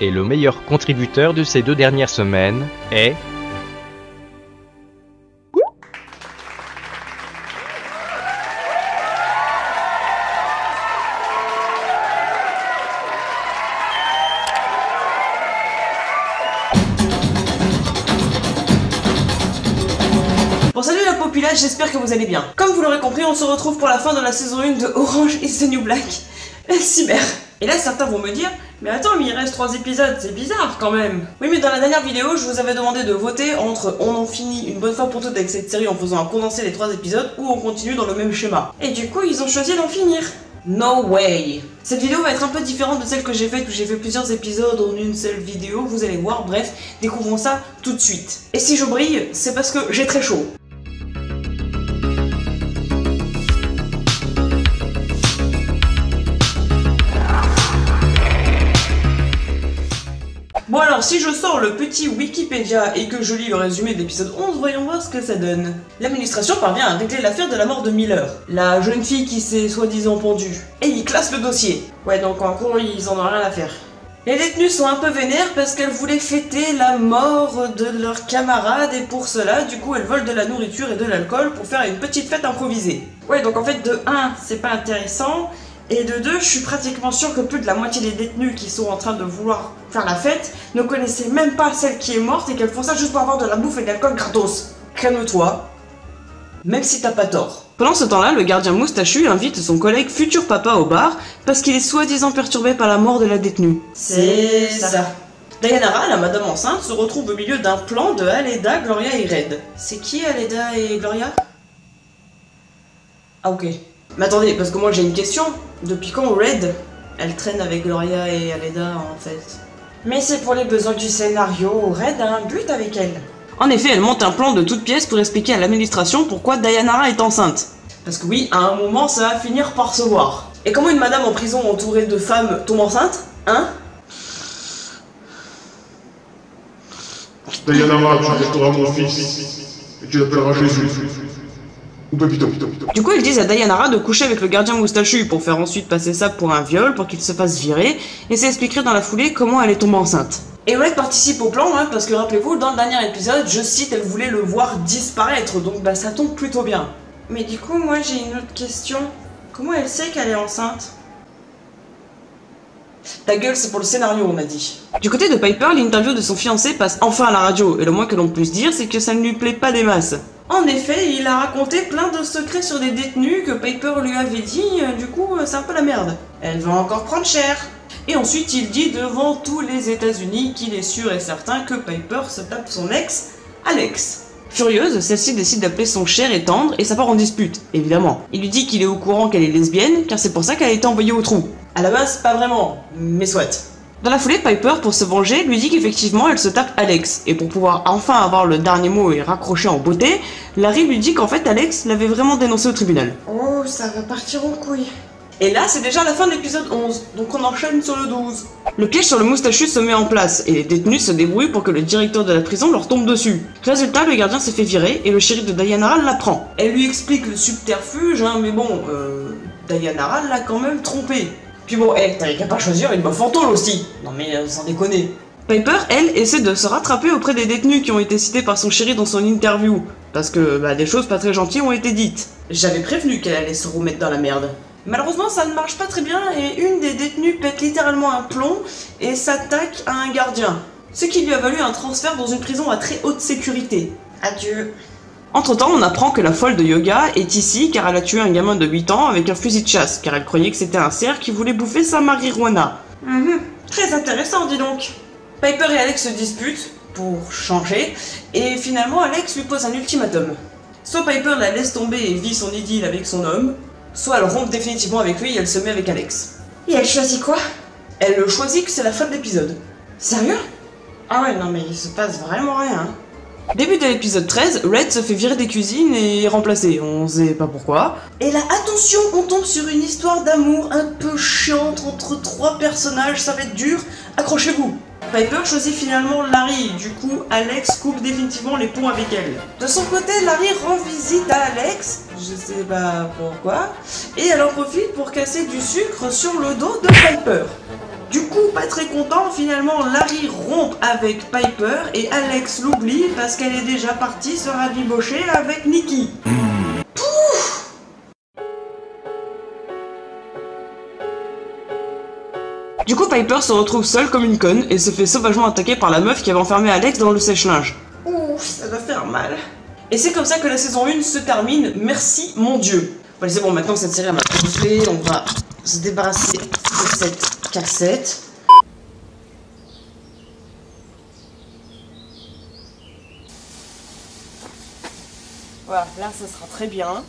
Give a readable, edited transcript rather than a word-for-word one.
Et le meilleur contributeur de ces 2 dernières semaines est... Bon, salut la populace, j'espère que vous allez bien. Comme vous l'aurez compris, on se retrouve pour la fin de la saison 1 de Orange is the New Black, Cyber. Et là, certains vont me dire, mais attends, mais il reste 3 épisodes, c'est bizarre quand même. Oui, mais dans la dernière vidéo, je vous avais demandé de voter entre on en finit une bonne fois pour toutes avec cette série en faisant un condensé des 3 épisodes ou on continue dans le même schéma. Et du coup, ils ont choisi d'en finir. No way. Cette vidéo va être un peu différente de celle que j'ai faite où j'ai fait plusieurs épisodes en une seule vidéo, vous allez voir, bref, découvrons ça tout de suite. Et si je brille, c'est parce que j'ai très chaud. Bon alors, si je sors le petit Wikipédia et que je lis le résumé de l'épisode 11, voyons voir ce que ça donne. L'administration parvient à régler l'affaire de la mort de Miller, la jeune fille qui s'est soi-disant pendue. Et ils classent le dossier. Ouais, donc en gros, ils en ont rien à faire. Les détenus sont un peu vénères parce qu'elles voulaient fêter la mort de leur camarade et pour cela, du coup, elles volent de la nourriture et de l'alcool pour faire une petite fête improvisée. Ouais, donc en fait, de 1, c'est pas intéressant. Et de 2, je suis pratiquement sûre que plus de la moitié des détenus qui sont en train de vouloir faire la fête ne connaissaient même pas celle qui est morte et qu'elles font ça juste pour avoir de la bouffe et de l'alcool gratos. Calme-toi, même si t'as pas tort. Pendant ce temps-là, le gardien moustachu invite son collègue futur papa au bar parce qu'il est soi-disant perturbé par la mort de la détenue. C'est ça. Dayanara, la madame enceinte, se retrouve au milieu d'un plan de Aleda, Gloria et Red. C'est qui Aleda et Gloria? Ah ok. Mais attendez, parce que moi j'ai une question. Depuis quand Red, elle traîne avec Gloria et Aleda en fait? Mais c'est pour les besoins du scénario, Red a un but avec elle. En effet, elle monte un plan de toutes pièces pour expliquer à l'administration pourquoi Dayanara est enceinte. Parce que oui, à un moment ça va finir par se voir. Et comment une madame en prison entourée de femmes tombe enceinte? Hein? Dayanara, tu resteras mon fils, et tu l'appelleras Jésus. Ou Pépito. Du coup, ils disent à Dayanara de coucher avec le gardien moustachu pour faire ensuite passer ça pour un viol, pour qu'il se fasse virer, et ça expliquerait dans la foulée comment elle est tombée enceinte. Et Red participe au plan, hein, parce que rappelez-vous, dans le dernier épisode, je cite, elle voulait le voir disparaître, donc bah ça tombe plutôt bien. Mais du coup, moi j'ai une autre question. Comment elle sait qu'elle est enceinte? Ta gueule, c'est pour le scénario, on m'a dit. Du côté de Piper, l'interview de son fiancé passe enfin à la radio, et le moins que l'on puisse dire, c'est que ça ne lui plaît pas des masses. En effet, il a raconté plein de secrets sur des détenus que Piper lui avait dit, du coup, c'est un peu la merde. Elle va encore prendre cher. Et ensuite, il dit devant tous les États-Unis qu'il est sûr et certain que Piper se tape son ex, Alex. Furieuse, celle-ci décide d'appeler son cher et tendre et ça part en dispute, évidemment. Il lui dit qu'il est au courant qu'elle est lesbienne, car c'est pour ça qu'elle a été envoyée au trou. À la base, pas vraiment, mais soit. Dans la foulée, Piper, pour se venger, lui dit qu'effectivement elle se tape Alex. Et pour pouvoir enfin avoir le dernier mot et raccrocher en beauté, Larry lui dit qu'en fait Alex l'avait vraiment dénoncé au tribunal. Oh, ça va partir en couille. Et là, c'est déjà la fin de l'épisode 11, donc on enchaîne sur le 12. Le piège sur le moustachu se met en place, et les détenus se débrouillent pour que le directeur de la prison leur tombe dessus. Résultat, le gardien s'est fait virer, et le shérif de Dayanara l'apprend. Elle lui explique le subterfuge, hein, mais bon, Dayanara l'a quand même trompé. Puis bon, t'avais qu'à pas choisir une meuf en tôle aussi. Non mais, sans déconner. Piper, elle, essaie de se rattraper auprès des détenus qui ont été cités par son chéri dans son interview. Parce que, bah, des choses pas très gentilles ont été dites. J'avais prévenu qu'elle allait se remettre dans la merde. Malheureusement, ça ne marche pas très bien et une des détenues pète littéralement un plomb et s'attaque à un gardien. Ce qui lui a valu un transfert dans une prison à très haute sécurité. Adieu. Entre-temps, on apprend que la folle de yoga est ici car elle a tué un gamin de 8 ans avec un fusil de chasse, car elle croyait que c'était un cerf qui voulait bouffer sa marijuana. Très intéressant, dis donc. Piper et Alex se disputent, pour changer, et finalement Alex lui pose un ultimatum. Soit Piper la laisse tomber et vit son idylle avec son homme, soit elle rompt définitivement avec lui et elle se met avec Alex. Et elle choisit quoi? Elle choisit que c'est la fin de l'épisode. Sérieux? Ah ouais, non mais il se passe vraiment rien, hein. Début de l'épisode 13, Red se fait virer des cuisines et est remplacé, on sait pas pourquoi. Et là, attention, on tombe sur une histoire d'amour un peu chiante entre 3 personnages, ça va être dur, accrochez-vous. Piper choisit finalement Larry, du coup Alex coupe définitivement les ponts avec elle. De son côté, Larry rend visite à Alex, je sais pas pourquoi, et elle en profite pour casser du sucre sur le dos de Piper. Du coup, pas très content, finalement Larry rompt avec Piper et Alex l'oublie parce qu'elle est déjà partie se rabibocher avec Nikki. Pouf! Du coup, Piper se retrouve seule comme une conne et se fait sauvagement attaquer par la meuf qui avait enfermé Alex dans le sèche-linge. Ouf, ça doit faire mal. Et c'est comme ça que la saison 1 se termine, merci mon dieu. Bon, c'est bon, maintenant cette série m'a gonflé, on va se débarrasser de cette cassette. Voilà, là ça sera très bien.